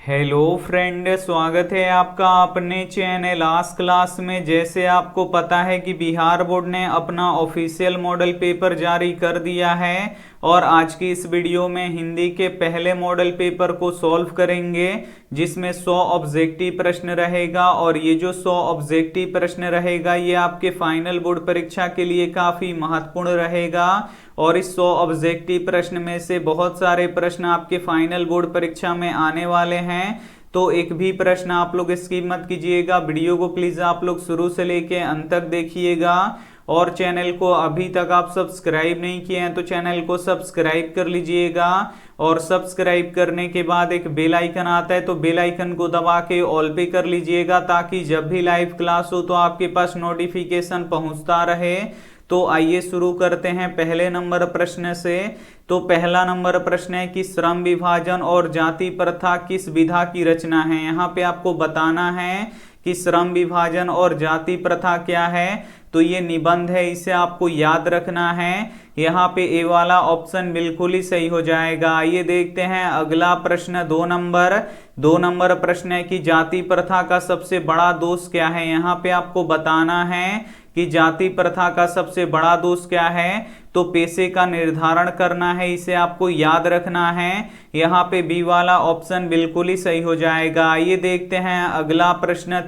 Hello friend, स्वागत है आपका अपने चैनल आज क्लास में। जैसे आपको पता है कि बिहार बोर्ड ने अपना ऑफिशियल मॉडल पेपर जारी कर दिया है और आज की इस वीडियो में हिंदी के पहले मॉडल पेपर को सॉल्व करेंगे, जिसमें 100 ऑब्जेक्टिव प्रश्न रहेगा। और ये जो 100 ऑब्जेक्टिव प्रश्न रहेगा ये आपके फाइनल बोर्ड परीक्षा के लिए काफी महत्वपूर्ण रहेगा। और इस 100 ऑब्जेक्टिव प्रश्न में से बहुत सारे प्रश्न आपके फाइनल बोर्ड परीक्षा में आने वाले हैं, तो एक भी प्रश्न आप लोग स्किप मत कीजिएगा। वीडियो को प्लीज आप लोग शुरू से लेके अंत तक देखिएगा। और चैनल को अभी तक आप सब्सक्राइब नहीं किए हैं तो चैनल को सब्सक्राइब कर लीजिएगा। और सब्सक्राइब करने के बाद एक बेल आइकन आता है तो बेल आइकन को दबा के ऑल पे कर लीजिएगा, ताकि जब भी लाइव क्लास हो तो आपके पास नोटिफिकेशन पहुंचता रहे। तो आइए शुरू करते हैं पहले नंबर प्रश्न से। तो पहला नंबर प्रश्न है कि श्रम विभाजन और जाति प्रथा किस विधा की रचना है। यहाँ पे आपको बताना है कि श्रम विभाजन और जाति प्रथा क्या है। तो ये निबंध है, इसे आपको याद रखना है। यहाँ पे ए वाला ऑप्शन बिल्कुल ही सही हो जाएगा। आइए देखते हैं अगला प्रश्न। दो नंबर प्रश्न है कि जाति प्रथा का सबसे बड़ा दोष क्या है। यहाँ पे आपको बताना है कि जाति प्रथा का सबसे बड़ा दोष क्या है। तो पेशे का निर्धारण करना है, इसे आपको याद रखना है। यहाँ पे बी वाला ऑप्शन बिल्कुल ही सही हो जाएगा। आइए देखते हैं अगला प्रश्न।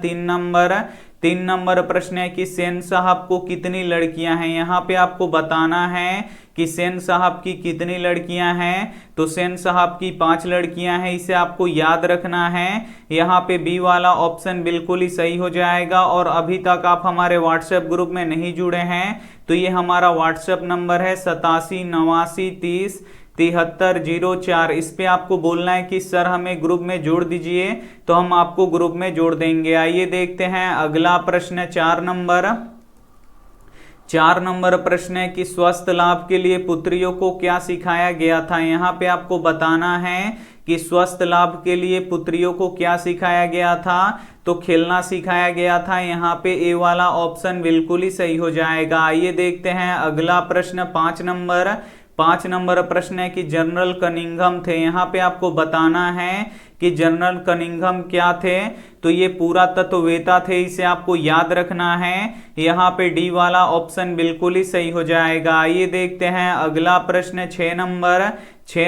3 नंबर प्रश्न है कि सेन साहब को कितनी लड़कियां हैं। यहाँ पे आपको बताना है कि सेन साहब की कितनी लड़कियां हैं। तो सेन साहब की 5 लड़कियां हैं, इसे आपको याद रखना है। यहाँ पे बी वाला ऑप्शन बिल्कुल ही सही हो जाएगा। और अभी तक आप हमारे व्हाट्सएप ग्रुप में नहीं जुड़े हैं तो ये हमारा व्हाट्सएप नंबर है 8789307304। इस पे आपको बोलना है कि सर हमें ग्रुप में जोड़ दीजिए, तो हम आपको ग्रुप में जोड़ देंगे। आइए देखते हैं अगला प्रश्न। 4 नंबर प्रश्न है कि स्वस्थ लाभ के लिए पुत्रियों को क्या सिखाया गया था। यहाँ पे आपको बताना है कि स्वस्थ लाभ के लिए पुत्रियों को क्या सिखाया गया था। तो खेलना सिखाया गया था। यहाँ पे ए वाला ऑप्शन बिल्कुल ही सही हो जाएगा। आइए देखते हैं अगला प्रश्न। 5 नंबर प्रश्न है कि जनरल कनिंघम थे। यहाँ पे आपको बताना है कि जनरल कनिंघम क्या थे। तो ये पुरातत्ववेत्ता थे, इसे आपको याद रखना है। यहाँ पे डी वाला ऑप्शन बिल्कुल ही सही हो जाएगा। आइए देखते हैं अगला प्रश्न। 6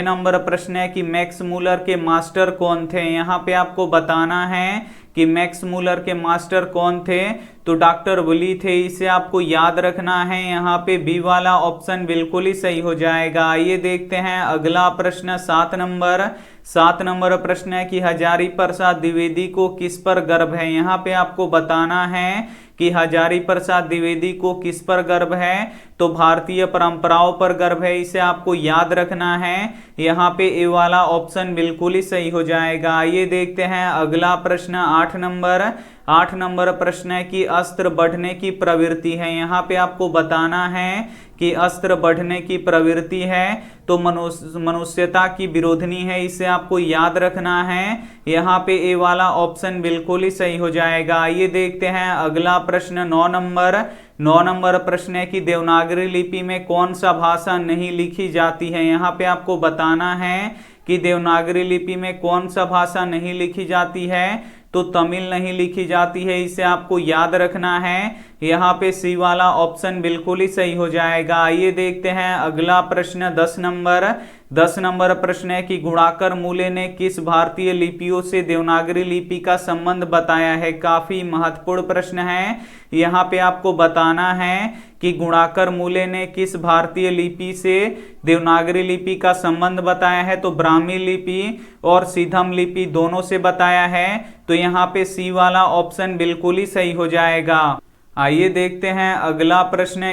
नंबर प्रश्न है कि मैक्स मूलर के मास्टर कौन थे। यहाँ पे आपको बताना है कि मैक्स मूलर के मास्टर कौन थे। तो डॉक्टर वुली थे, इसे आपको याद रखना है। यहाँ पे बी वाला ऑप्शन बिल्कुल ही सही हो जाएगा। आइए देखते हैं अगला प्रश्न। 7 नंबर प्रश्न है कि हजारी प्रसाद द्विवेदी को किस पर गर्व है। यहाँ पे आपको बताना है कि हजारी प्रसाद द्विवेदी को किस पर गर्व है। तो भारतीय परंपराओं पर गर्व है, इसे आपको याद रखना है। यहाँ पे ए वाला ऑप्शन बिल्कुल ही सही हो जाएगा। आइए देखते हैं अगला प्रश्न। 8 नंबर प्रश्न है कि अस्त्र बढ़ने की प्रवृत्ति है। यहाँ पे आपको बताना है कि अस्त्र बढ़ने की प्रवृत्ति है तो मनुष्यता की विरोधनी है, इसे आपको याद रखना है। यहाँ पे ए वाला ऑप्शन बिल्कुल ही सही हो जाएगा। आइए देखते हैं अगला प्रश्न। 9 नंबर प्रश्न है कि देवनागरी लिपि में कौन सा भाषा नहीं लिखी जाती है। यहाँ पे आपको बताना है कि देवनागरी लिपि में कौन सा भाषा नहीं लिखी जाती है। तो तमिल नहीं लिखी जाती है, इसे आपको याद रखना है। यहाँ पे सी वाला ऑप्शन बिल्कुल ही सही हो जाएगा। आइए देखते हैं अगला प्रश्न। 10 नंबर प्रश्न है कि गुणाकर मूले ने किस भारतीय लिपियों से देवनागरी लिपि का संबंध बताया है। काफी महत्वपूर्ण प्रश्न है। यहाँ पे आपको बताना है कि गुणाकर मूले ने किस भारतीय लिपि से देवनागरी लिपि का संबंध बताया है। तो ब्राह्मी लिपि और सीधम लिपि दोनों से बताया है। तो यहाँ पे सी वाला ऑप्शन बिल्कुल ही सही हो जाएगा। आइए देखते हैं अगला प्रश्न।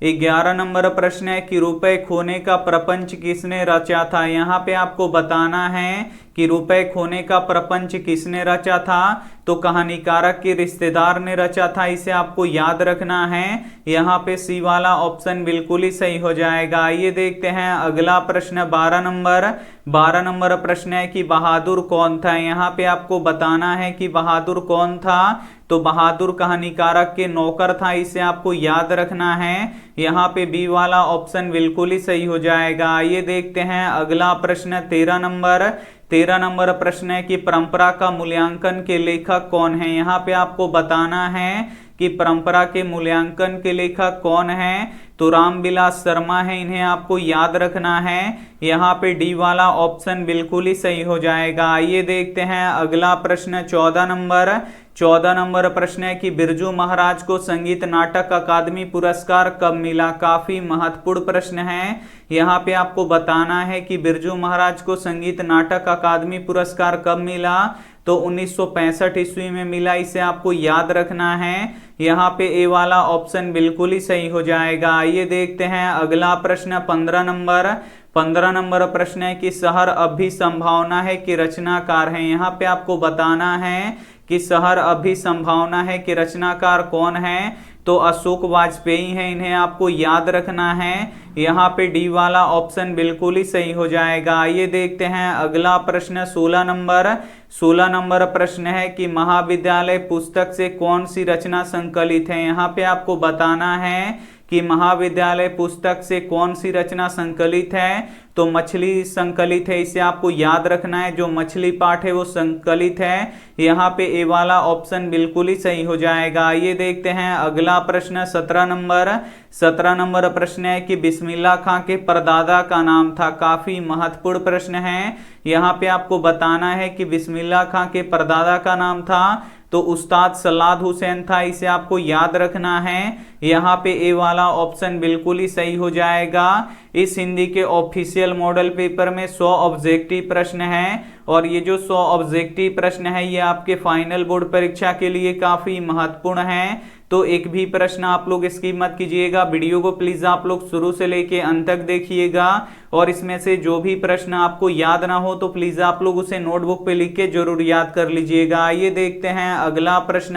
11 नंबर प्रश्न है कि रुपए खोने का प्रपंच किसने रचा था। यहाँ पे आपको बताना है कि रुपए खोने का प्रपंच किसने रचा था। तो कहानीकारक के रिश्तेदार ने रचा था, इसे आपको याद रखना है। यहाँ पे सी वाला ऑप्शन बिल्कुल ही सही हो जाएगा। आइए देखते हैं अगला प्रश्न। 12 नंबर प्रश्न है कि बहादुर कौन था। यहाँ पे आपको बताना है कि बहादुर कौन था। तो बहादुर कहानीकारक के नौकर था, इसे आपको याद रखना है। यहाँ पे बी वाला ऑप्शन बिल्कुल ही सही हो जाएगा। आइए देखते हैं अगला प्रश्न। 13 नंबर प्रश्न है कि परंपरा का मूल्यांकन के लेखक कौन है। यहाँ पे आपको बताना है कि परंपरा के मूल्यांकन के लेखक कौन है, तो रामविलास शर्मा है, इन्हें आपको याद रखना है। यहाँ पे डी वाला ऑप्शन बिल्कुल ही सही हो जाएगा। आइए देखते हैं अगला प्रश्न 14 नंबर प्रश्न है कि बिरजू महाराज को संगीत नाटक अकादमी पुरस्कार कब मिला। काफी महत्वपूर्ण प्रश्न है। यहाँ पे आपको बताना है कि बिरजू महाराज को संगीत नाटक अकादमी पुरस्कार कब मिला, तो 1965 ईस्वी में मिला, इसे आपको याद रखना है। यहाँ पे ए वाला ऑप्शन बिल्कुल ही सही हो जाएगा। आइए देखते हैं अगला प्रश्न 15 नंबर प्रश्न है कि शहर अब भी संभावना है कि रचनाकार है। यहाँ पे आपको बताना है कि शहर अब भी संभावना है कि रचनाकार कौन है, तो अशोक वाजपेयी है, इन्हें आपको याद रखना है। यहाँ पे डी वाला ऑप्शन बिल्कुल ही सही हो जाएगा। आइए देखते हैं अगला प्रश्न 16 नंबर प्रश्न है कि महाविद्यालय पुस्तक से कौन सी रचना संकलित है। यहाँ पे आपको बताना है कि महाविद्यालय पुस्तक से कौन सी रचना संकलित है, तो मछली संकलित है, इसे आपको याद रखना है। जो मछली पाठ है वो संकलित है। यहाँ पे ए वाला ऑप्शन बिल्कुल ही सही हो जाएगा। ये देखते हैं अगला प्रश्न 17 नंबर प्रश्न है कि बिस्मिल्लाह खां के परदादा का नाम था। काफी महत्वपूर्ण प्रश्न है। यहाँ पे आपको बताना है कि बिस्मिल्लाह खां के परदादा का नाम था, तो उस्ताद सलाद हुसैन था, इसे आपको याद रखना है। यहाँ पे ए वाला ऑप्शन बिल्कुल ही सही हो जाएगा। इस हिंदी के ऑफिशियल मॉडल पेपर में 100 ऑब्जेक्टिव प्रश्न हैं, और ये जो 100 ऑब्जेक्टिव प्रश्न है ये आपके फाइनल बोर्ड परीक्षा के लिए काफी महत्वपूर्ण है। तो एक भी प्रश्न आप लोग स्किप मत कीजिएगा। वीडियो को प्लीज आप लोग शुरू से लेके अंत तक देखिएगा, और इसमें से जो भी प्रश्न आपको याद ना हो तो प्लीज आप लोग उसे नोटबुक पे लिख के जरूर याद कर लीजिएगा। आइए देखते हैं अगला प्रश्न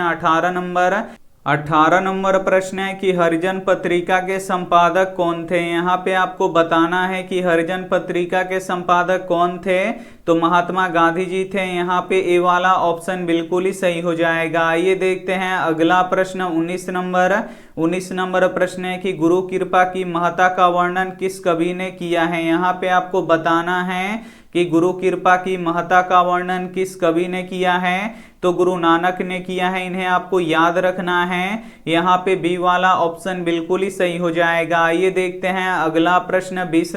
18 नंबर प्रश्न है कि हरिजन पत्रिका के संपादक कौन थे। यहाँ पे आपको बताना है कि हरिजन पत्रिका के संपादक कौन थे, तो महात्मा गांधी जी थे। यहाँ पे ए वाला ऑप्शन बिल्कुल ही सही हो जाएगा। आइए देखते हैं अगला प्रश्न 19 नंबर प्रश्न है कि गुरु कृपा की महत्ता का वर्णन किस कवि ने किया है। यहाँ पे आपको बताना है कि गुरु कृपा की महत्ता का वर्णन किस कवि ने किया है, तो गुरु नानक ने किया है, इन्हें आपको याद रखना है। यहाँ पे बी वाला ऑप्शन बिल्कुल ही सही हो जाएगा। आइए देखते हैं अगला प्रश्न 20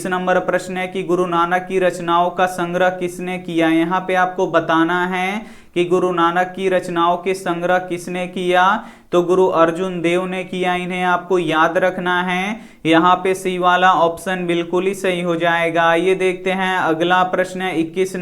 नंबर प्रश्न है कि गुरु नानक की रचनाओं का संग्रह किसने किया। यहाँ पे आपको बताना है कि गुरु नानक की रचनाओं के संग्रह किसने किया, तो गुरु अर्जुन देव ने किया, इन्हें आपको याद रखना है। यहाँ पे सी वाला ऑप्शन बिल्कुल ही सही हो जाएगा। ये देखते हैं अगला प्रश्न 21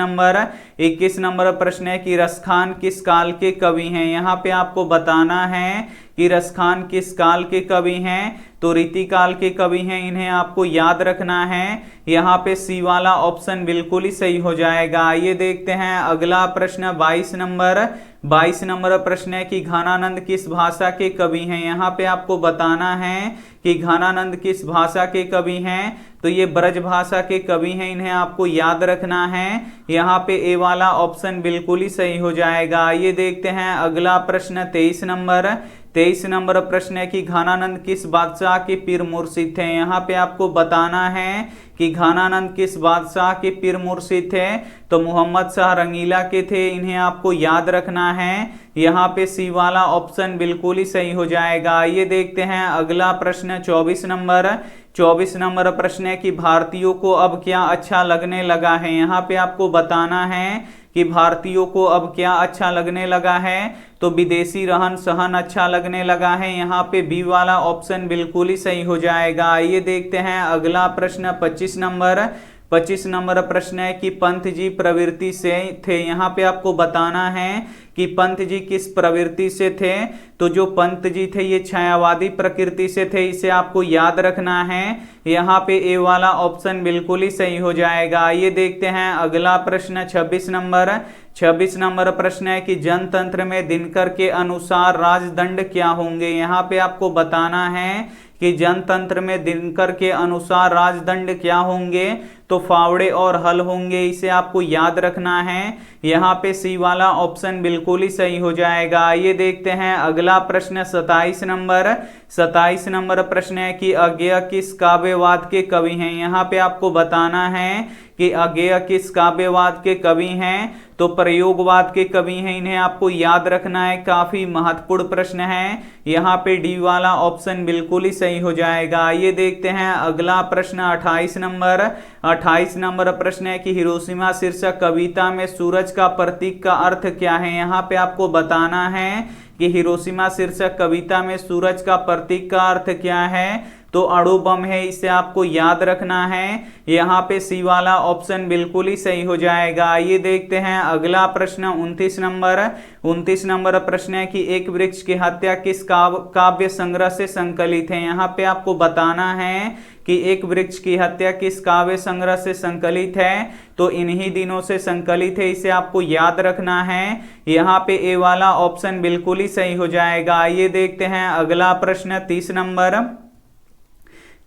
नंबर प्रश्न है कि रसखान किस काल के कवि हैं। यहाँ पे आपको बताना है कि रसखान किस काल के कवि हैं, तो रीतिकाल के कवि हैं, इन्हें आपको याद रखना है। यहाँ पे सी वाला ऑप्शन बिल्कुल ही सही हो जाएगा। ये देखते हैं अगला प्रश्न 22 नंबर प्रश्न है कि घनानंद किस भाषा के कवि हैं। यहाँ पे आपको बताना है कि घनानंद किस भाषा के कवि हैं, तो ये ब्रज भाषा के कवि हैं, इन्हें आपको याद रखना है। यहाँ पे ए वाला ऑप्शन बिल्कुल ही सही हो जाएगा। ये देखते हैं अगला प्रश्न 23 नंबर प्रश्न है कि घनानंद किस बादशाह के पीर मुर्शिद थे। यहाँ पे आपको बताना है कि घनानंद किस बादशाह के पीर मुर्शिद थे, तो मोहम्मद शाह रंगीला के थे, इन्हें आपको याद रखना है। यहाँ पे सी वाला ऑप्शन बिल्कुल ही सही हो जाएगा। ये देखते हैं अगला प्रश्न 24 नंबर प्रश्न है कि भारतीयों को अब क्या अच्छा लगने लगा है। यहाँ पे आपको बताना है कि भारतीयों को अब क्या अच्छा लगने लगा है, तो विदेशी रहन सहन अच्छा लगने लगा है। यहाँ पे बी वाला ऑप्शन बिल्कुल ही सही हो जाएगा। ये देखते हैं अगला प्रश्न 25 नंबर प्रश्न है कि पंत जी प्रवृत्ति से थे। यहाँ पे आपको बताना है कि पंत जी किस प्रवृत्ति से थे, तो जो पंत जी थे ये छायावादी प्रकृति से थे, इसे आपको याद रखना है। यहाँ पे ए वाला ऑप्शन बिल्कुल ही सही हो जाएगा। ये देखते हैं अगला प्रश्न 26 नंबर प्रश्न है कि जनतंत्र में दिनकर के अनुसार राजदंड क्या होंगे। यहाँ पे आपको बताना है कि जनतंत्र में दिनकर के अनुसार राजदंड क्या होंगे, तो फावड़े और हल होंगे, इसे आपको याद रखना है। यहाँ पे सी वाला ऑप्शन बिल्कुल ही सही हो जाएगा। ये देखते हैं अगला प्रश्न 27 नंबर प्रश्न है कि अज्ञेय किस काव्यवाद के कवि हैं। यहाँ पे आपको बताना है कि अज्ञेय किस काव्यवाद के कवि हैं, तो प्रयोगवाद के कवि हैं। इन्हें आपको याद रखना है, काफी महत्वपूर्ण प्रश्न है। यहाँ पे डी वाला ऑप्शन बिल्कुल ही सही हो जाएगा। ये देखते हैं अगला प्रश्न 28 नंबर। 28 नंबर प्रश्न है कि हिरोशिमा शीर्षक कविता में सूरज का प्रतीक का अर्थ क्या है। यहाँ पे आपको बताना है कि हिरोशिमा शीर्षक कविता में सूरज का प्रतीक का अर्थ क्या है, तो अणु बम है, इसे आपको याद रखना है। यहाँ पे सी वाला ऑप्शन बिल्कुल ही सही हो जाएगा। ये देखते हैं अगला प्रश्न 29 नंबर। 29 नंबर प्रश्न है कि एक वृक्ष की हत्या किस काव्य संग्रह से संकलित है। यहाँ पे आपको बताना है कि एक वृक्ष की हत्या किस काव्य संग्रह से संकलित है, तो इन्हीं दिनों से संकलित है, इसे आपको याद रखना है। यहाँ पे ए वाला ऑप्शन बिल्कुल ही सही हो जाएगा। ये देखते हैं अगला प्रश्न 30 नंबर।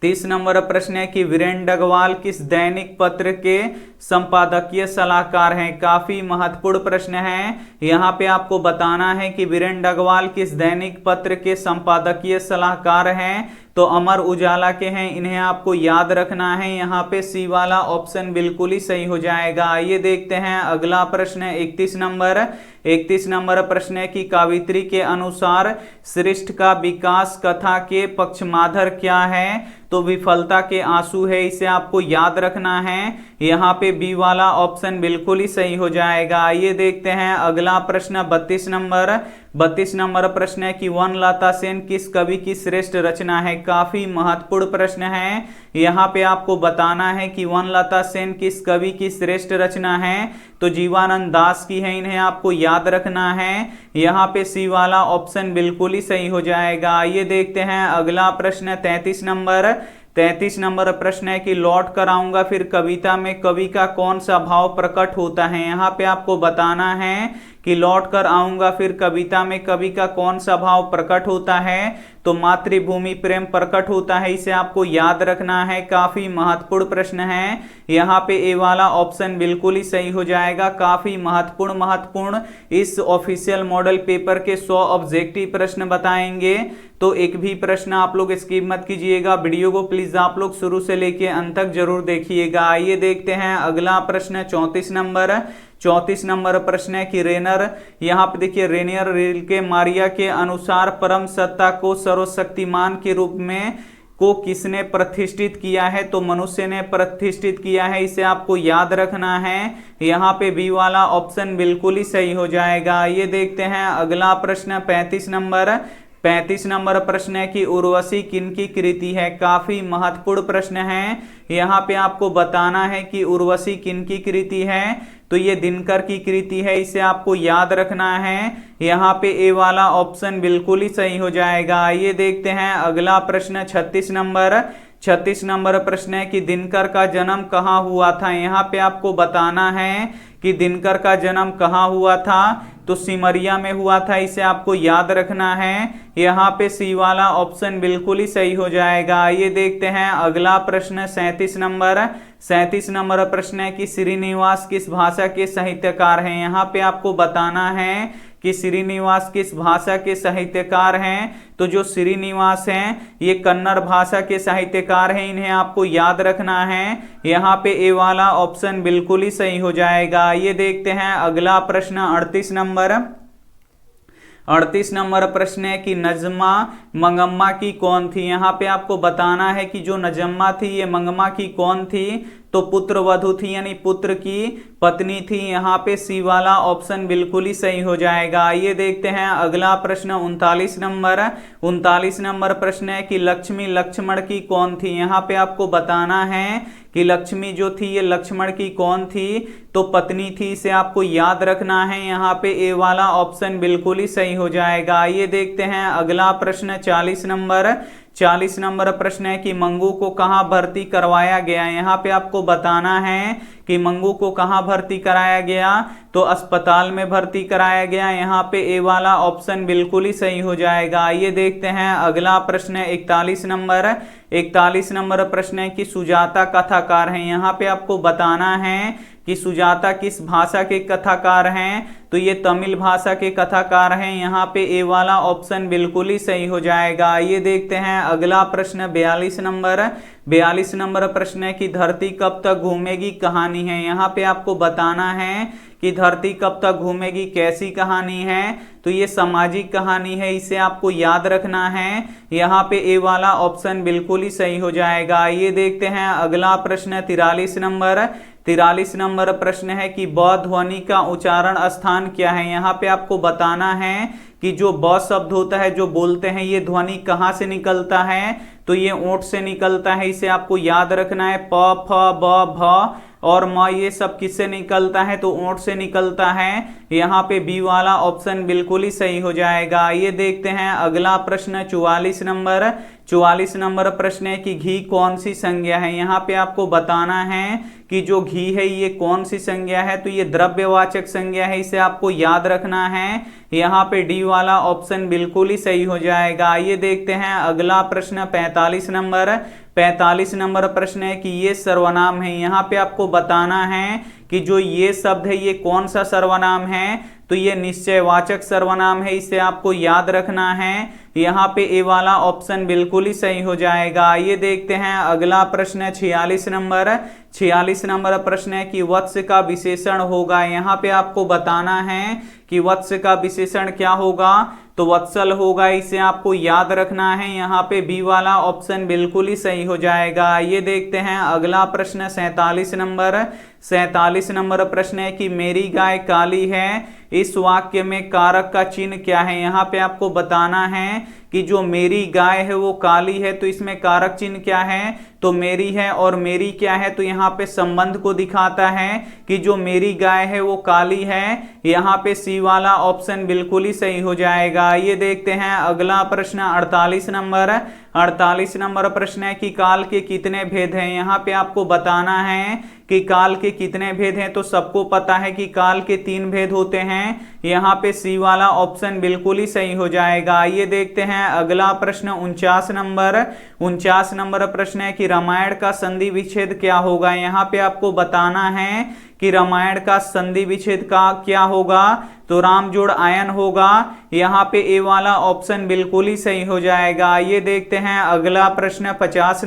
30 नंबर प्रश्न है कि वीरेंद्र डगवाल किस दैनिक पत्र के संपादकीय सलाहकार हैं। काफी महत्वपूर्ण प्रश्न है। यहाँ पे आपको बताना है कि वीरेंद्र डगवाल किस दैनिक पत्र के संपादकीय सलाहकार हैं, तो अमर उजाला के हैं, इन्हें आपको याद रखना है। यहाँ पे सी वाला ऑप्शन बिल्कुल ही सही हो जाएगा। ये देखते हैं अगला प्रश्न 31 नंबर। 31 नंबर प्रश्न है कि कावित्री के अनुसार सृष्टि का विकास कथा के पक्षमाधर क्या है, तो विफलता के आंसू है, इसे आपको याद रखना है। यहाँ पे बी वाला ऑप्शन बिल्कुल ही सही हो जाएगा। ये देखते हैं अगला प्रश्न 32 नंबर। 32 नंबर प्रश्न है कि वनलता सेन किस कवि की श्रेष्ठ रचना है। काफी महत्वपूर्ण प्रश्न है। यहाँ पे आपको बताना है कि वनलता सेन किस कवि की श्रेष्ठ रचना है, तो जीवानंद दास की है, इन्हें आपको याद रखना है। यहाँ पे सी वाला ऑप्शन बिल्कुल ही सही हो जाएगा। ये देखते हैं अगला प्रश्न 33 नंबर। 33 नंबर प्रश्न है कि लौट कर आऊंगा फिर कविता में कवि का कौन सा भाव प्रकट होता है। यहाँ पे आपको बताना है कि लौट कर आऊंगा फिर कविता में कवि का कौन सा भाव प्रकट होता है, तो मातृभूमि प्रेम प्रकट होता है, इसे आपको याद रखना है। काफी महत्वपूर्ण प्रश्न है। यहाँ पे ए वाला ऑप्शन बिल्कुल ही सही हो जाएगा। काफी महत्वपूर्ण इस ऑफिशियल मॉडल पेपर के 100 ऑब्जेक्टिव प्रश्न बताएंगे, तो एक भी प्रश्न आप लोग स्किप मत कीजिएगा। वीडियो को प्लीज आप लोग शुरू से लेके अंत तक जरूर देखिएगा। आइए देखते हैं अगला प्रश्न 34 नंबर। 34 नंबर प्रश्न है कि रेनर, यहाँ पे देखिए रेनियर रील के मारिया के अनुसार परम सत्ता को सर्वशक्तिमान के रूप में को किसने प्रतिष्ठित किया है, तो मनुष्य ने प्रतिष्ठित किया है, इसे आपको याद रखना है। यहाँ पे बी वाला ऑप्शन बिल्कुल ही सही हो जाएगा। ये देखते हैं अगला प्रश्न 35 नंबर। 35 नंबर प्रश्न है कि उर्वशी किनकी कृति है। काफी महत्वपूर्ण प्रश्न है। यहाँ पे आपको बताना है कि उर्वशी किनकी कृति है, तो ये दिनकर की कृति है, इसे आपको याद रखना है। यहाँ पे ए वाला ऑप्शन बिल्कुल ही सही हो जाएगा। ये देखते हैं अगला प्रश्न 36 नंबर। 36 नंबर प्रश्न है कि दिनकर का जन्म कहाँ हुआ था। यहाँ पे आपको बताना है कि दिनकर का जन्म कहाँ हुआ था, तो सिमरिया में हुआ था, इसे आपको याद रखना है। यहाँ पे सी वाला ऑप्शन बिल्कुल ही सही हो जाएगा। ये देखते हैं अगला प्रश्न 37 नंबर। 37 नंबर प्रश्न है कि श्रीनिवास किस भाषा के साहित्यकार हैं। यहाँ पे आपको बताना है कि श्रीनिवास किस भाषा के साहित्यकार हैं, तो जो श्रीनिवास हैं ये कन्नड़ भाषा के साहित्यकार हैं, इन्हें आपको याद रखना है। यहाँ पे ए वाला ऑप्शन बिल्कुल ही सही हो जाएगा। ये देखते हैं अगला प्रश्न 38 नंबर। 38 नंबर प्रश्न है कि नजमा मंगम्मा की कौन थी। यहाँ पे आपको बताना है कि जो नजम्मा थी ये मंगम्मा की कौन थी, तो पुत्र वधु थी, यानी पुत्र की पत्नी थी। यहाँ पे सी वाला ऑप्शन बिल्कुल ही सही हो जाएगा। ये देखते हैं अगला प्रश्न 39 नंबर। 39 नंबर प्रश्न है कि लक्ष्मी लक्ष्मण की कौन थी। यहाँ पे आपको बताना है कि लक्ष्मी जो थी ये लक्ष्मण की कौन थी, तो पत्नी थी, इसे आपको याद रखना है। यहाँ पे ए वाला ऑप्शन बिल्कुल ही सही हो जाएगा। ये देखते हैं अगला प्रश्न 40 नंबर। 40 नंबर प्रश्न है कि मंगू को कहाँ भर्ती करवाया गया। यहाँ पे आपको बताना है कि मंगू को कहाँ भर्ती कराया गया, तो अस्पताल में भर्ती कराया गया। यहाँ पे ए वाला ऑप्शन बिल्कुल ही सही हो जाएगा। ये देखते हैं अगला प्रश्न 41 नंबर। 41 नंबर प्रश्न है कि सुजाता कथाकार हैं। यहाँ पे आपको बताना है कि सुजाता किस भाषा के कथाकार हैं, तो ये तमिल भाषा के कथाकार हैं। यहाँ पे ए वाला ऑप्शन बिल्कुल ही सही हो जाएगा। ये देखते हैं अगला प्रश्न 42 नंबर। 42 नंबर प्रश्न है कि धरती कब तक घूमेगी कहानी है। यहाँ पे आपको बताना है कि धरती कब तक घूमेगी कैसी कहानी है, तो ये सामाजिक कहानी है, इसे आपको याद रखना है। यहाँ पे ए वाला ऑप्शन बिल्कुल ही सही हो जाएगा। ये देखते हैं अगला प्रश्न 43 नंबर प्रश्न है कि ब ध्वनि का उच्चारण स्थान क्या है। यहाँ पे आपको बताना है कि जो ब शब्द होता है जो बोलते हैं ये ध्वनि कहाँ से निकलता है, तो ये ओंठ से निकलता है, इसे आपको याद रखना है। प फ ब भ और म ये सब किससे निकलता है, तो ओंठ से निकलता है। यहाँ पे बी वाला ऑप्शन बिल्कुल ही सही हो जाएगा। ये देखते हैं अगला प्रश्न 44 नंबर प्रश्न है कि घी कौन सी संज्ञा है। यहाँ पे आपको बताना है कि जो घी है ये कौन सी संज्ञा है, तो ये द्रव्यवाचक संज्ञा है, इसे आपको याद रखना है। यहाँ पे डी वाला ऑप्शन बिल्कुल ही सही हो जाएगा। ये देखते हैं अगला प्रश्न 45 नंबर प्रश्न है कि ये सर्वनाम है। यहाँ पे आपको बताना है कि जो ये शब्द है ये कौन सा सर्वनाम है, तो ये निश्चयवाचक सर्वनाम है, इसे आपको याद रखना है। यहाँ पे ए वाला ऑप्शन बिल्कुल ही सही हो जाएगा। ये देखते हैं अगला प्रश्न 46 नंबर प्रश्न है कि वत्स का विशेषण होगा। यहाँ पे आपको बताना है कि वत्स का विशेषण क्या होगा, तो वत्सल होगा, इसे आपको याद रखना है। यहाँ पे बी वाला ऑप्शन बिल्कुल ही सही हो जाएगा। ये देखते हैं अगला प्रश्न 47 नंबर प्रश्न है कि मेरी गाय काली है। इस वाक्य में कारक का चिन्ह क्या है। यहाँ पे आपको बताना है कि जो मेरी गाय है वो काली है, तो इसमें कारक चिन्ह क्या है, तो मेरी है, और मेरी क्या है, तो यहाँ पे संबंध को दिखाता है कि जो मेरी गाय है वो काली है। यहाँ पे सी वाला ऑप्शन बिल्कुल ही सही हो जाएगा। ये देखते हैं अगला प्रश्न 48 नंबर प्रश्न है कि काल के कितने भेद हैं। यहाँ पे आपको बताना है कि काल के कितने भेद हैं, तो सबको पता है कि काल के 3 भेद होते हैं। यहाँ पे सी वाला ऑप्शन बिल्कुल ही सही हो जाएगा। ये देखते हैं अगला प्रश्न 49 नंबर प्रश्न है कि रामायण का संधि विच्छेद क्या होगा। यहाँ पे आपको बताना है कि रामायण का संधि विच्छेद का क्या होगा, तो राम जोड़ आयन होगा। यहाँ पे ए वाला ऑप्शन बिल्कुल ही सही हो जाएगा। ये देखते हैं अगला प्रश्न 50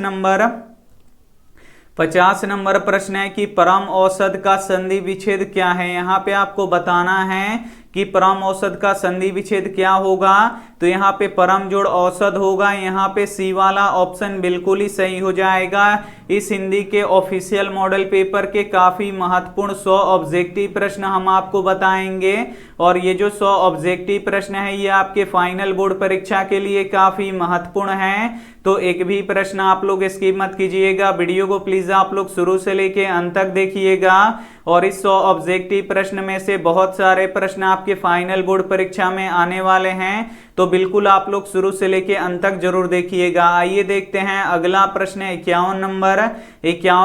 नंबर प्रश्न है कि परम औसत का संधि विच्छेद क्या है। यहाँ पे आपको बताना है कि परम औसत का संधि विच्छेद क्या होगा, तो यहाँ पे परम जोड़ औसत होगा। यहाँ पे सी वाला ऑप्शन बिल्कुल ही सही हो जाएगा। इस हिंदी के ऑफिशियल मॉडल पेपर के काफी महत्वपूर्ण 100 ऑब्जेक्टिव प्रश्न हम आपको बताएंगे, और ये जो 100 ऑब्जेक्टिव प्रश्न है ये आपके फाइनल बोर्ड परीक्षा के लिए काफी महत्वपूर्ण है। तो एक भी प्रश्न आप लोग स्किप मत कीजिएगा, वीडियो को प्लीज आप लोग शुरू से लेके अंत तक देखिएगा। और इस 100 ऑब्जेक्टिव प्रश्न में से बहुत सारे प्रश्न आपके फाइनल बोर्ड परीक्षा में आने वाले हैं, तो बिल्कुल आप लोग शुरू से लेके अंत तक जरूर देखिएगा। आइए देखते हैं अगला प्रश्न 51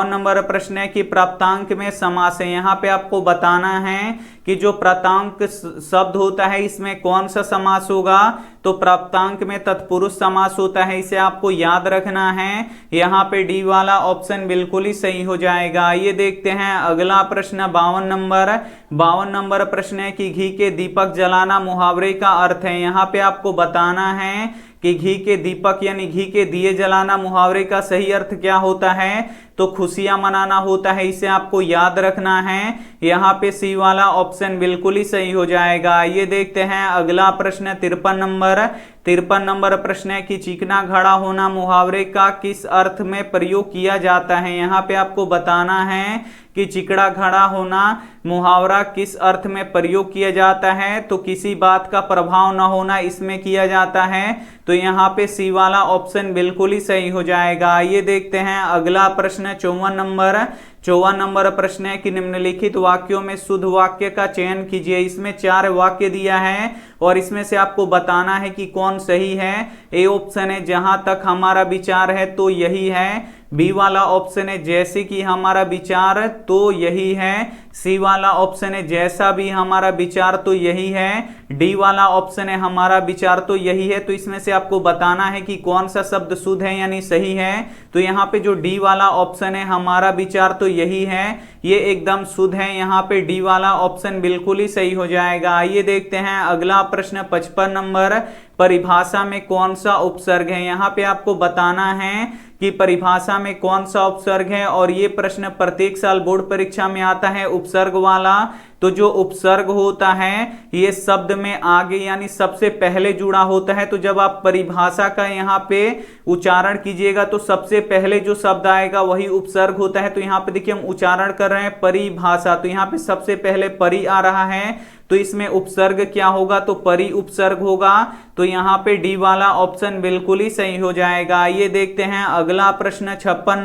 नंबर प्रश्न है कि प्राप्तांक में समास है। यहाँ पे आपको बताना है कि जो प्राप्तांक शब्द होता है इसमें कौन सा समास होगा, तो प्राप्तांक में तत्पुरुष समास होता है, इसे आपको याद रखना है। यहाँ पे डी वाला ऑप्शन बिल्कुल ही सही हो जाएगा। ये देखते हैं अगला प्रश्न 52 नंबर प्रश्न है कि घी के दीपक जलाना मुहावरे का अर्थ है। यहाँ पे आपको बताना है कि घी के दीपक यानी घी के दिए जलाना मुहावरे का सही अर्थ क्या होता है, तो खुशियां मनाना होता है, इसे आपको याद रखना है। यहाँ पे सी वाला ऑप्शन बिल्कुल ही सही हो जाएगा। ये देखते हैं अगला प्रश्न 53 नंबर प्रश्न है कि चिकना घड़ा होना मुहावरे का किस अर्थ में प्रयोग किया जाता है। यहाँ पे आपको बताना है कि चिकना घड़ा होना मुहावरा किस अर्थ में प्रयोग किया जाता है, तो किसी बात का प्रभाव न होना इसमें किया जाता है, तो यहाँ पे सी वाला ऑप्शन बिल्कुल ही सही हो जाएगा। ये देखते हैं अगला प्रश्न 54 नंबर प्रश्न है कि निम्नलिखित वाक्यों में शुद्ध वाक्य का चयन कीजिए। इसमें 4 वाक्य दिया है और इसमें से आपको बताना है कि कौन सही है। ए ऑप्शन है जहां तक हमारा विचार है तो यही है। बी वाला ऑप्शन है जैसे कि हमारा विचार तो यही है। सी वाला ऑप्शन है जैसा भी हमारा विचार तो यही है। डी वाला ऑप्शन है हमारा विचार तो यही है। तो इसमें से आपको बताना है कि कौन सा शब्द शुद्ध है यानी सही है। तो यहाँ पे जो डी वाला ऑप्शन है हमारा विचार तो यही है, ये एकदम शुद्ध है। यहाँ पे डी वाला ऑप्शन बिल्कुल ही सही हो जाएगा। आइए देखते हैं अगला प्रश्न 55 नंबर, परिभाषा में कौन सा उपसर्ग है। यहाँ पे आपको बताना है की परिभाषा में कौन सा उपसर्ग है, और ये प्रश्न प्रत्येक साल बोर्ड परीक्षा में आता है उपसर्ग वाला। तो जो उपसर्ग होता है ये शब्द में आगे यानी सबसे पहले जुड़ा होता है। तो जब आप परिभाषा का यहाँ पे उच्चारण कीजिएगा तो सबसे पहले जो शब्द आएगा वही उपसर्ग होता है। तो यहाँ पे देखिए हम उच्चारण कर रहे हैं परिभाषा, तो यहाँ पे सबसे पहले परि आ रहा है, तो इसमें उपसर्ग क्या होगा, तो परि उपसर्ग होगा। तो यहाँ पे डी वाला ऑप्शन बिल्कुल ही सही हो जाएगा। ये देखते हैं अगला प्रश्न 56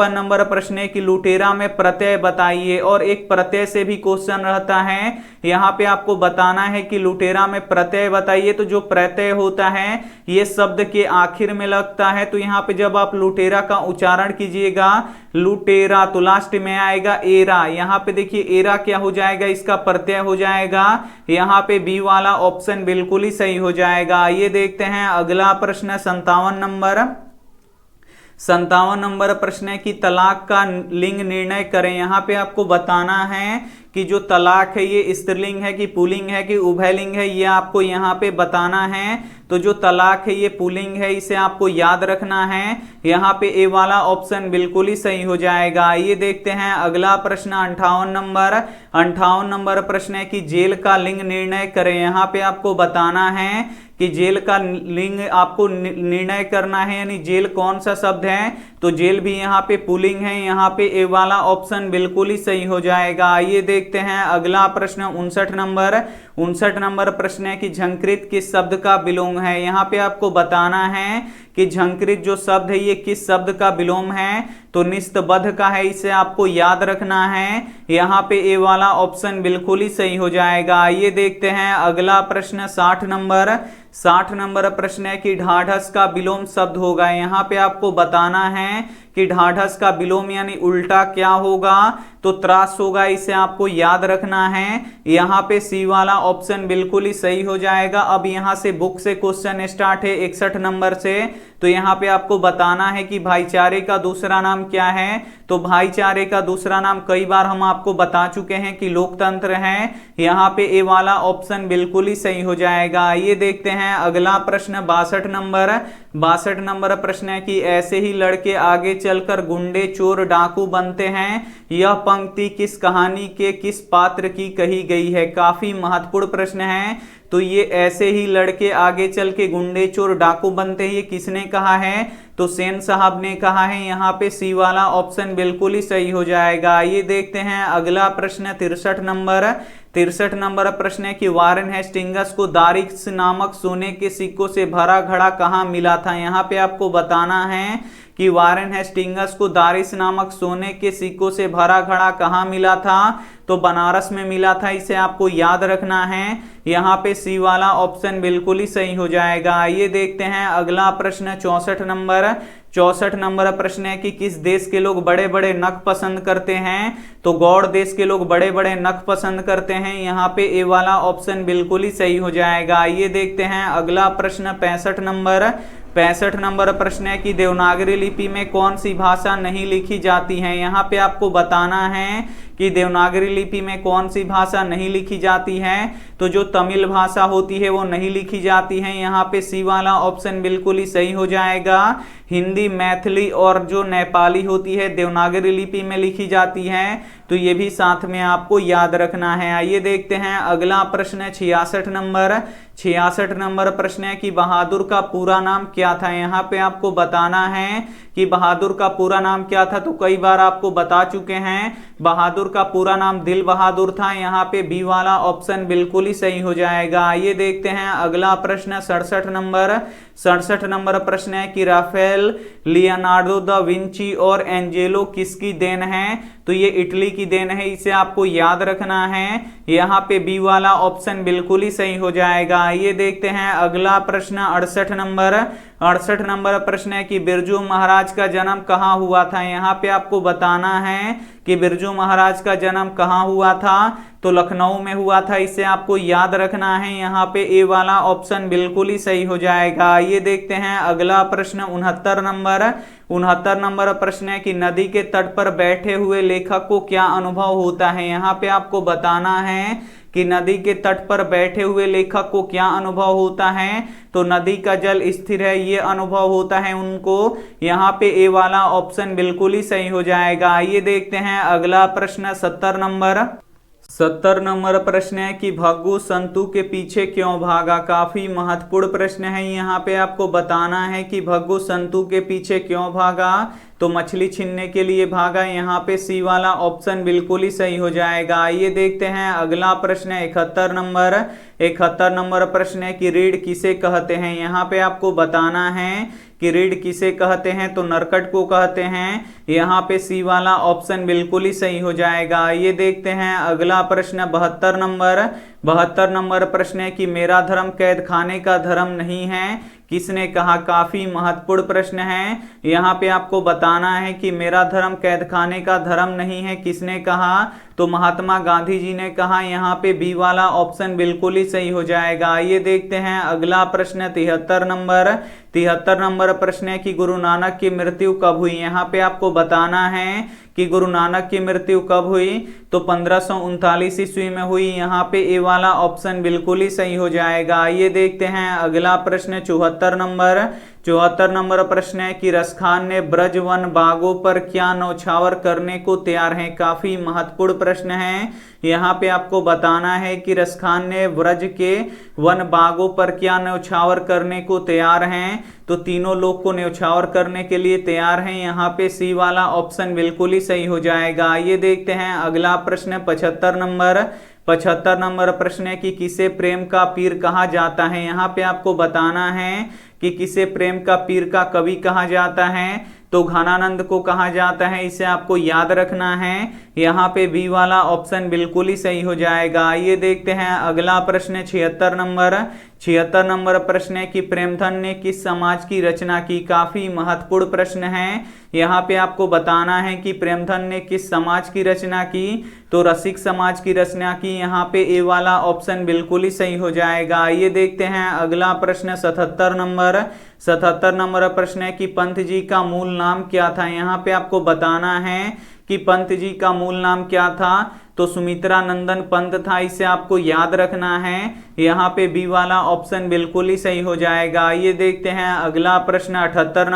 नंबर प्रश्न है कि लुटेरा में प्रत्यय बताइए, और एक प्रत्यय से भी क्वेश्चन रहता है। यहाँ पे आपको बताना है कि लुटेरा में प्रत्यय बताइए। तो जो प्रत्यय होता है ये शब्द के आखिर में लगता है। तो यहाँ पे जब आप लुटेरा का उच्चारण कीजिएगा लुटेरा, तो लास्ट में आएगा एरा। यहाँ पे देखिए एरा क्या हो जाएगा, इसका प्रत्यय हो जाएगा। यहाँ पे बी वाला ऑप्शन बिल्कुल ही सही हो जाएगा। ये देखते हैं अगला प्रश्न 57 नंबर प्रश्न है कि तलाक का लिंग निर्णय करें। यहाँ पे आपको बताना है कि जो तलाक है ये स्त्रीलिंग है कि पुल्लिंग है कि उभयलिंग है, ये आपको यहाँ पे बताना है। तो जो तलाक है ये पुल्लिंग है, इसे आपको याद रखना है। यहाँ पे ए वाला ऑप्शन बिल्कुल ही सही हो जाएगा। ये देखते हैं अगला प्रश्न 58 नंबर प्रश्न है कि जेल का लिंग निर्णय करें। यहाँ पे आपको बताना है कि जेल का लिंग आपको निर्णय करना है, यानी जेल कौन सा शब्द है। तो जेल भी यहाँ पे पुल्लिंग है, यहाँ पे ए वाला ऑप्शन बिल्कुल ही सही हो जाएगा। ये देखते हैं अगला प्रश्न 59 नंबर प्रश्न है कि झंकृत किस शब्द का विलोम है। यहाँ पे आपको बताना है कि झंकृत जो शब्द है ये किस शब्द का विलोम है। तो निस्तबद्ध का है, इसे आपको याद रखना है। यहाँ पे ए वाला ऑप्शन बिल्कुल ही सही हो जाएगा। ये देखते हैं अगला प्रश्न 60 नंबर प्रश्न है कि ढाढ़स का विलोम शब्द होगा। यहाँ पे आपको बताना है कि ढाढ़स का विलोम यानी उल्टा क्या होगा, तो त्रास होगा, इसे आपको याद रखना है। यहाँ पे सी वाला ऑप्शन बिल्कुल ही सही हो जाएगा। अब यहाँ से बुक से क्वेश्चन स्टार्ट है 61 नंबर से। तो यहाँ पे आपको बताना है कि भाईचारे का दूसरा नाम क्या है। तो भाईचारे का दूसरा नाम कई बार हम आपको बता चुके हैं कि लोकतंत्र है। यहाँ पे ए वाला ऑप्शन बिल्कुल ही सही हो जाएगा। ये देखते हैं अगला प्रश्न 62 नंबर प्रश्न है कि ऐसे ही लड़के आगे चलकर गुंडे चोर डाकू बनते हैं। यह पंक्ति किस कहानी के किस पात्र की कही गई है। काफी महत्वपूर्ण प्रश्न है। तो ये ऐसे ही लड़के आगे चल के गुंडे चोर डाकू बनते हैं, ये किसने कहा है, तो सेन साहब ने कहा है। यहाँ पे सी वाला ऑप्शन बिल्कुल ही सही हो जाएगा। ये देखते हैं अगला प्रश्न 63 नंबर प्रश्न है कि वारेन हेस्टिंग्स को दारिक्स नामक सोने के सिक्कों से भरा घड़ा कहाँ मिला था। यहाँ पे आपको बताना है कि वारेन हेस्टिंग्स को दारिस नामक सोने के सिक्कों से भरा घड़ा कहाँ मिला था, तो बनारस में मिला था, इसे आपको याद रखना है। यहाँ पे सी वाला ऑप्शन बिल्कुल ही सही हो जाएगा। ये देखते हैं अगला प्रश्न 64 नंबर प्रश्न है कि किस देश के लोग बड़े बड़े नख पसंद करते हैं। तो गौड़ देश के लोग बड़े बड़े नख पसंद करते हैं। यहाँ पे ए वाला ऑप्शन बिल्कुल ही सही हो जाएगा। ये देखते हैं अगला प्रश्न 65 नंबर प्रश्न है कि देवनागरी लिपि में कौन सी भाषा नहीं लिखी जाती है। यहाँ पे आपको बताना है कि देवनागरी लिपि में कौन सी भाषा नहीं लिखी जाती है। तो जो तमिल भाषा होती है वो नहीं लिखी जाती है। यहाँ पे सी वाला ऑप्शन बिल्कुल ही सही हो जाएगा। हिंदी, मैथिली और जो नेपाली होती है देवनागरी लिपि में लिखी जाती है। तो ये भी साथ में आपको याद रखना है। आइए देखते हैं अगला प्रश्न 66 नंबर प्रश्न है कि बहादुर का पूरा नाम क्या था। यहाँ पे आपको बताना है कि बहादुर का पूरा नाम क्या था। तो कई बार आपको बता चुके हैं, बहादुर का पूरा नाम दिल बहादुर था। यहाँ पे बी वाला ऑप्शन बिल्कुल ही सही हो जाएगा। ये देखते हैं अगला प्रश्न 67 नंबर प्रश्न है कि राफेल, लियोनार्डो दा विंची और एंजेलो किसकी देन है। तो ये इटली की देन है, इसे आपको याद रखना है। यहाँ पे बी वाला ऑप्शन बिल्कुल ही सही हो जाएगा। ये देखते हैं अगला प्रश्न 68 नंबर प्रश्न है कि बिरजू महाराज का जन्म कहाँ हुआ था। यहाँ पे आपको बताना है कि बिरजू महाराज का जन्म कहाँ हुआ था। तो लखनऊ में हुआ था, इसे आपको याद रखना है। यहाँ पे ए वाला ऑप्शन बिल्कुल ही सही हो जाएगा। ये देखते हैं अगला प्रश्न 69 नंबर प्रश्न है कि नदी के तट पर बैठे हुए लेखक को क्या अनुभव होता है। यहाँ पे आपको बताना है कि नदी के तट पर बैठे हुए लेखक को क्या अनुभव होता है, तो नदी का जल स्थिर है ये अनुभव होता है उनको। यहाँ पे ए वाला ऑप्शन बिल्कुल ही सही हो जाएगा। आइए देखते हैं अगला प्रश्न 70 नंबर प्रश्न है कि भग्गू संतु के पीछे क्यों भागा। काफी महत्वपूर्ण प्रश्न है। यहाँ पे आपको बताना है कि भग्गू संतु के पीछे क्यों भागा, तो मछली छीनने के लिए भागा। यहाँ पे सी वाला ऑप्शन बिल्कुल ही सही हो जाएगा। आइए देखते हैं अगला प्रश्न 71 नंबर प्रश्न है कि रीढ़ किसे कहते हैं। यहाँ पे आपको बताना है कि रीढ़ किसे कहते हैं, तो नरकट को कहते हैं। यहाँ पे सी वाला ऑप्शन बिल्कुल ही सही हो जाएगा। ये देखते हैं अगला प्रश्न 72 नंबर प्रश्न है कि मेरा धर्म कैद खाने का धर्म नहीं है, किसने कहा। काफी महत्वपूर्ण प्रश्न है। यहाँ पे आपको बताना है कि मेरा धर्म कैद खाने का धर्म नहीं है, किसने कहा, तो महात्मा गांधी जी ने कहा। यहाँ पे बी वाला ऑप्शन बिल्कुल ही सही हो जाएगा। ये देखते हैं अगला प्रश्न 73 नंबर प्रश्न है कि गुरु नानक की मृत्यु कब हुई। यहाँ पे आपको बताना है कि गुरु नानक की मृत्यु कब हुई, तो 1539 ईस्वी में हुई। यहाँ पे ए वाला ऑप्शन बिल्कुल ही सही हो जाएगा। ये देखते हैं अगला प्रश्न 74 नंबर प्रश्न है कि रसखान ने ब्रज वन बागों पर क्या न्यौछावर करने को तैयार हैं। काफी महत्वपूर्ण प्रश्न है। यहाँ पे आपको बताना है कि रसखान ने ब्रज के वन बागों पर क्या न्यौछावर करने को तैयार हैं, तो तीनों लोग को न्यौछावर करने के लिए तैयार हैं। यहाँ पे सी वाला ऑप्शन बिल्कुल ही सही हो जाएगा। ये देखते हैं अगला प्रश्न 75 नंबर प्रश्न है कि किसे प्रेम का पीर कहा जाता है। यहाँ पे आपको बताना है कि किसे प्रेम का पीर का कवि कहा जाता है, तो घनानंद को कहा जाता है। इसे आपको याद रखना है। यहाँ पे बी वाला ऑप्शन बिल्कुल ही सही हो जाएगा। ये देखते हैं अगला प्रश्न 76 नंबर प्रश्न है कि प्रेमधन ने किस समाज की रचना की। काफी महत्वपूर्ण प्रश्न है। यहाँ पे आपको बताना है कि प्रेमधन ने किस समाज की रचना की, तो रसिक समाज की रचना की। यहाँ पे ए वाला ऑप्शन बिल्कुल ही सही हो जाएगा। ये देखते हैं अगला प्रश्न 77 नंबर प्रश्न है कि पंत जी का मूल नाम क्या था। यहाँ पे आपको बताना है कि पंत जी का मूल नाम क्या था, तो सुमित्रा नंदन पंत था। इसे आपको याद रखना है। यहाँ पे बी वाला ऑप्शन बिल्कुल ही सही हो जाएगा। ये देखते हैं अगला प्रश्न 78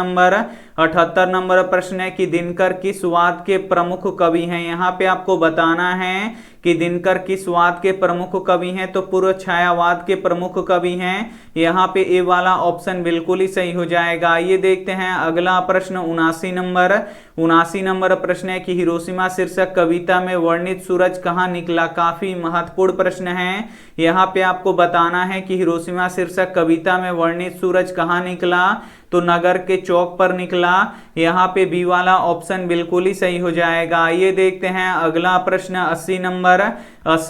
नंबर प्रश्न है कि दिनकर किस वाद के प्रमुख कवि हैं। यहाँ पे आपको बताना है कि दिनकर किस वाद के प्रमुख कवि हैं, तो पूर्व छायावाद के प्रमुख कवि हैं। यहाँ पे ए वाला ऑप्शन बिल्कुल ही सही हो जाएगा। ये देखते हैं अगला प्रश्न 79 नंबर प्रश्न है कि हिरोशिमा शीर्षक कविता में वर्णित सूरज कहाँ निकला। काफी महत्वपूर्ण प्रश्न है। यहाँ पे आपको बताना है कि हिरोशिमा शीर्षक कविता में वर्णित सूरज कहाँ निकला, तो नगर के चौक पर निकला। यहाँ पे बी वाला ऑप्शन बिल्कुल ही सही हो जाएगा। ये देखते हैं अगला प्रश्न 80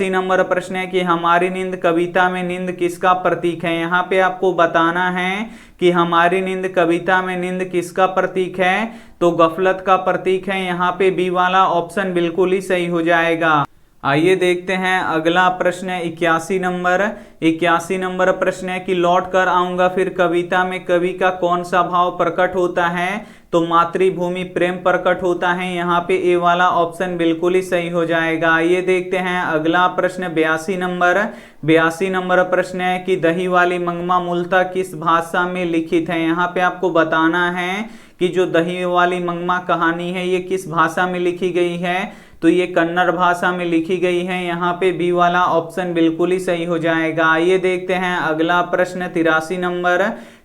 नंबर प्रश्न है कि हमारी नींद कविता में नींद किसका प्रतीक है। यहाँ पे आपको बताना है कि हमारी नींद कविता में नींद किसका प्रतीक है, तो गफलत का प्रतीक है। यहाँ पे बी वाला ऑप्शन बिल्कुल ही सही हो जाएगा। आइए देखते हैं अगला प्रश्न 81 नंबर प्रश्न है कि लौट कर आऊंगा फिर कविता में कवि का कौन सा भाव प्रकट होता है, तो मातृभूमि प्रेम प्रकट होता है। यहाँ पे ए वाला ऑप्शन बिल्कुल ही सही हो जाएगा। ये देखते हैं अगला प्रश्न 82 नंबर प्रश्न है कि दही वाली मंगमा मूलतः किस भाषा में लिखित है। यहाँ पे आपको बताना है कि जो दही वाली मंगमा कहानी है ये किस भाषा में लिखी गई है, तो ये कन्नड़ भाषा में लिखी गई है। यहाँ पे बी वाला ऑप्शन बिल्कुल ही सही हो जाएगा। ये देखते हैं अगला प्रश्न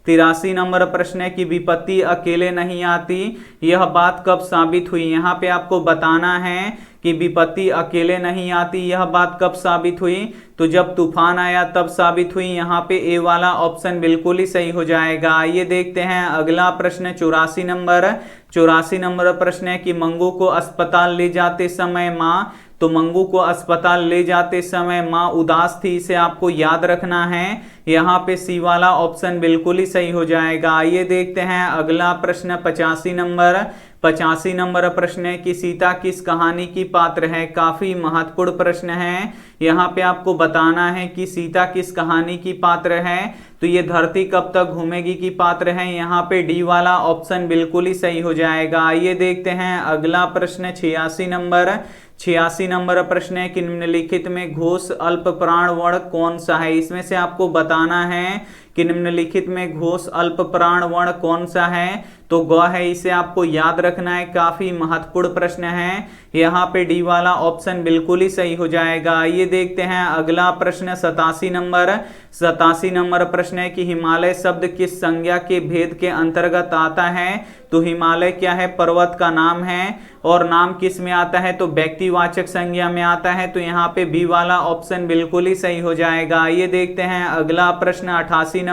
83 नंबर प्रश्न है कि विपत्ति अकेले नहीं आती, यह बात कब साबित हुई। यहाँ पे आपको बताना है कि विपत्ति अकेले नहीं आती, यह बात कब साबित हुई, तो जब तूफान आया तब साबित हुई। यहाँ पे ए वाला ऑप्शन बिल्कुल ही सही हो जाएगा। ये देखते हैं अगला प्रश्न 84 नंबर प्रश्न है कि मंगू को अस्पताल ले जाते समय माँ, तो मंगू को अस्पताल ले जाते समय माँ उदास थी। इसे आपको याद रखना है। यहाँ पे सी वाला ऑप्शन बिल्कुल ही सही हो जाएगा। ये देखते हैं अगला प्रश्न 85 नंबर प्रश्न है कि सीता किस कहानी की पात्र है। काफी महत्वपूर्ण प्रश्न है। यहाँ पे आपको बताना है कि सीता किस कहानी की पात्र है, तो ये धरती कब तक घूमेगी की पात्र है। यहाँ पे डी वाला ऑप्शन बिल्कुल ही सही हो जाएगा। ये देखते हैं अगला प्रश्न 86 86 नंबर प्रश्न है कि निम्नलिखित में घोष अल्प प्राण वर्ण कौन सा है। इसमें से आपको बताना है कि निम्नलिखित में घोष अल्प प्राण वर्ण कौन सा है, तो ग है, इसे आपको याद रखना है, काफी महत्वपूर्ण प्रश्न है। यहाँ पे डी वाला ऑप्शन बिल्कुल ही सही हो जाएगा। ये देखते हैं अगला प्रश्न 87 नंबर प्रश्न है कि हिमालय शब्द किस संज्ञा के भेद के अंतर्गत आता है। तो हिमालय क्या है, पर्वत का नाम है, और नाम किस में आता है, तो व्यक्तिवाचक संज्ञा में आता है। तो यहाँ पे बी वाला ऑप्शन बिल्कुल ही सही हो जाएगा। ये देखते हैं अगला प्रश्न 88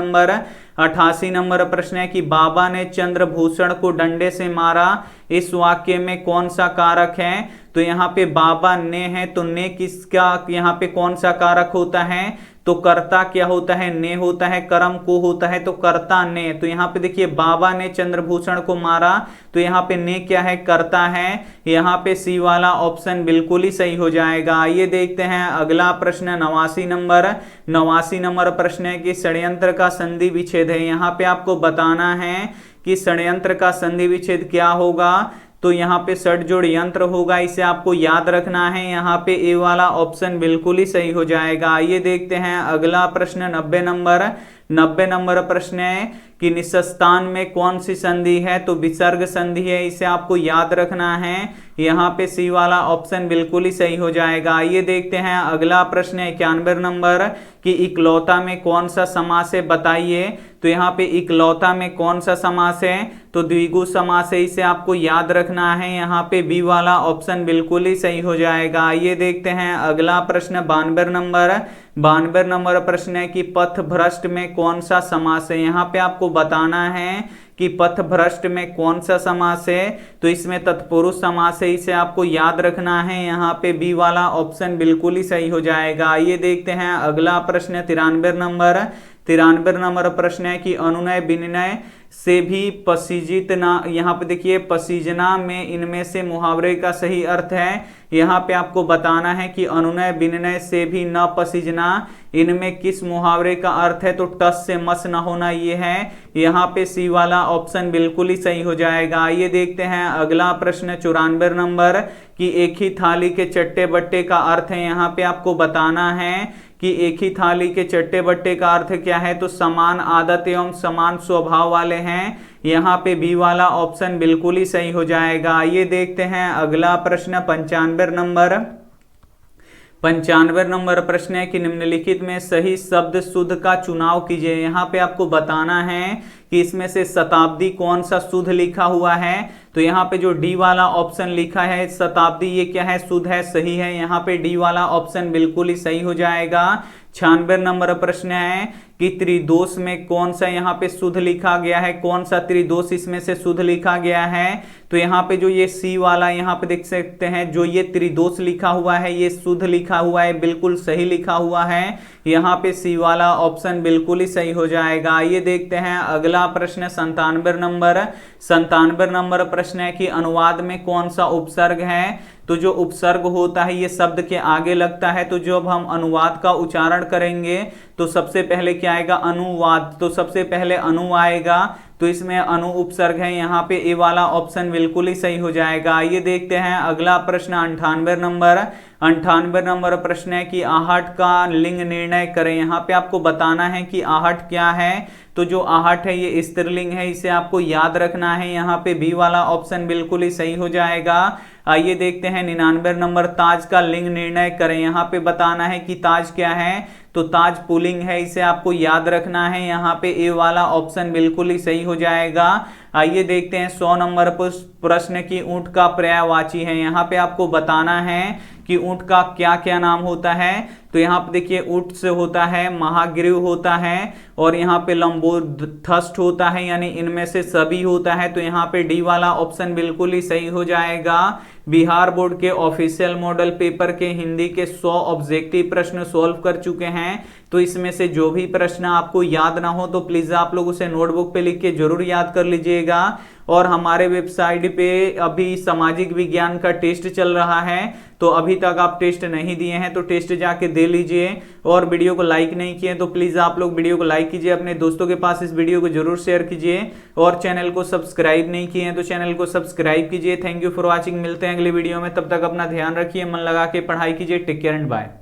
नंबर प्रश्न है कि बाबा ने चंद्रभूषण को डंडे से मारा, इस वाक्य में कौन सा कारक है। तो यहाँ पे बाबा ने है, तो ने किसका यहाँ पे कौन सा कारक होता है, तो कर्ता क्या होता है, ने होता है, कर्म को होता है, तो कर्ता ने। तो यहाँ पे देखिए बाबा ने चंद्रभूषण को मारा, तो यहाँ पे ने क्या है, कर्ता है। यहाँ पे सी वाला ऑप्शन बिल्कुल ही सही हो जाएगा। ये देखते हैं अगला प्रश्न 89 नंबर प्रश्न है कि षड्यंत्र का संधि विच्छेद है। यहाँ पे आपको बताना है कि षड्यंत्र का संधि विच्छेद क्या होगा। तो यहाँ पे षड जोड़ यंत्र होगा, इसे आपको याद रखना है। यहाँ पे ए वाला ऑप्शन बिल्कुल ही सही हो जाएगा। ये देखते हैं अगला प्रश्न 90 नंबर प्रश्न है कि निस्संतान में कौन सी संधि है। तो विसर्ग संधि है, इसे आपको याद रखना है। यहाँ पे सी वाला ऑप्शन बिल्कुल ही सही हो जाएगा। ये देखते हैं अगला प्रश्न 91 नंबर कि इकलौता में कौन सा समास है, बताइए। तो यहाँ पे इकलौता में कौन सा समास है, तो द्विगु समास है, इसे आपको याद रखना है। यहाँ पे बी वाला ऑप्शन बिल्कुल ही सही हो जाएगा। ये देखते हैं अगला प्रश्न 92 नंबर प्रश्न है कि पथ भ्रष्ट में कौन सा समास है। यहाँ पे आपको बताना है कि पथ भ्रष्ट में कौन सा समास है। तो इसमें तत्पुरुष समास है, इसे आपको याद रखना है। यहाँ पे बी वाला ऑप्शन बिल्कुल ही सही हो जाएगा। ये देखते हैं अगला प्रश्न 93 नंबर प्रश्न है कि अनुनय विनिमय से भी पसीजित ना। यहाँ पे देखिए पसीजना में इनमें से मुहावरे का सही अर्थ है। यहाँ पे आपको बताना है कि अनुनय विनिमय से भी न पसीजना, इनमें किस मुहावरे का अर्थ है। तो टस से मस न होना, ये है। यहाँ पे सी वाला ऑप्शन बिल्कुल ही सही हो जाएगा। ये देखते हैं अगला प्रश्न 94 नंबर कि एक ही थाली के चट्टे बट्टे का अर्थ है। यहाँ पे आपको बताना है कि एक ही थाली के चट्टे बट्टे का अर्थ क्या है। तो समान आदत एवं समान स्वभाव वाले हैं। यहाँ पे बी वाला ऑप्शन बिल्कुल ही सही हो जाएगा। ये देखते हैं अगला प्रश्न 95 नंबर प्रश्न है कि निम्नलिखित में सही शब्द शुद्ध का चुनाव कीजिए। यहाँ पे आपको बताना है कि इसमें से शताब्दी कौन सा शुद्ध लिखा हुआ है। तो यहाँ पे जो डी वाला ऑप्शन लिखा है शताब्दी, ये क्या है, शुद्ध है, सही है। यहाँ पे डी वाला ऑप्शन बिल्कुल ही सही हो जाएगा। 96 नंबर प्रश्न है कि त्रिदोष में कौन सा यहाँ पे शुद्ध लिखा गया है, कौन सा त्रिदोष इसमें से शुद्ध लिखा गया है। तो यहाँ पे जो ये सी वाला यहाँ पे देख सकते हैं, जो ये त्रिदोष लिखा हुआ है ये शुद्ध लिखा हुआ है, बिल्कुल सही लिखा हुआ है। यहाँ पे सी वाला ऑप्शन बिल्कुल ही सही हो जाएगा। ये देखते हैं अगला प्रश्न 97 नंबर प्रश्न है कि अनुवाद में कौन सा उपसर्ग है। तो जो उपसर्ग होता है ये शब्द के आगे लगता है। तो जब हम अनुवाद का उच्चारण करेंगे तो सबसे पहले क्या आएगा, अनुवाद। तो सबसे पहले अनु आएगा, तो इसमें अनु उपसर्ग है। यहाँ पे ए वाला ऑप्शन बिल्कुल ही सही हो जाएगा। ये देखते हैं अगला प्रश्न 98 नंबर प्रश्न है कि आहट का लिंग निर्णय करें। यहाँ पे आपको बताना है कि आहट क्या है। तो जो आहट है ये स्त्रीलिंग है, इसे आपको याद रखना है। यहाँ पे बी वाला ऑप्शन बिल्कुल ही सही हो जाएगा। आइए देखते हैं 99 नंबर ताज का लिंग निर्णय करें। यहाँ पे बताना है कि ताज क्या है। तो ताज पुल्लिंग है, इसे आपको याद रखना है। यहाँ पे ए वाला ऑप्शन बिल्कुल ही सही हो जाएगा। आइए देखते हैं 100 नंबर प्रश्न की ऊंट का पर्यायवाची है। यहाँ पे आपको बताना है कि ऊंट का क्या क्या नाम होता है। तो यहाँ पे देखिए ऊंट से होता है, महाग्रीव होता है, और यहाँ पे लंबोदष्ट होता है, यानी इनमें से सभी होता है। तो यहाँ पे डी वाला ऑप्शन बिल्कुल ही सही हो जाएगा। बिहार बोर्ड के ऑफिशियल मॉडल पेपर के हिंदी के 100 ऑब्जेक्टिव प्रश्न सॉल्व कर चुके हैं। तो इसमें से जो भी प्रश्न आपको याद ना हो तो प्लीज आप लोग उसे नोटबुक पे लिख के जरूर याद कर लीजिएगा। और हमारे वेबसाइट पे अभी सामाजिक विज्ञान का टेस्ट चल रहा है, तो अभी तक आप टेस्ट नहीं दिए हैं तो टेस्ट जाके दे लीजिए। और वीडियो को लाइक नहीं किए तो प्लीज आप लोग वीडियो को लाइक कीजिए, अपने दोस्तों के पास इस वीडियो को जरूर शेयर कीजिए, और चैनल को सब्सक्राइब नहीं किए हैं तो चैनल को सब्सक्राइब कीजिए। थैंक यू फॉर वॉचिंग, मिलते हैं अगली वीडियो में, तब तक अपना ध्यान रखिए, मन लगा के पढ़ाई कीजिए। Take care and bye.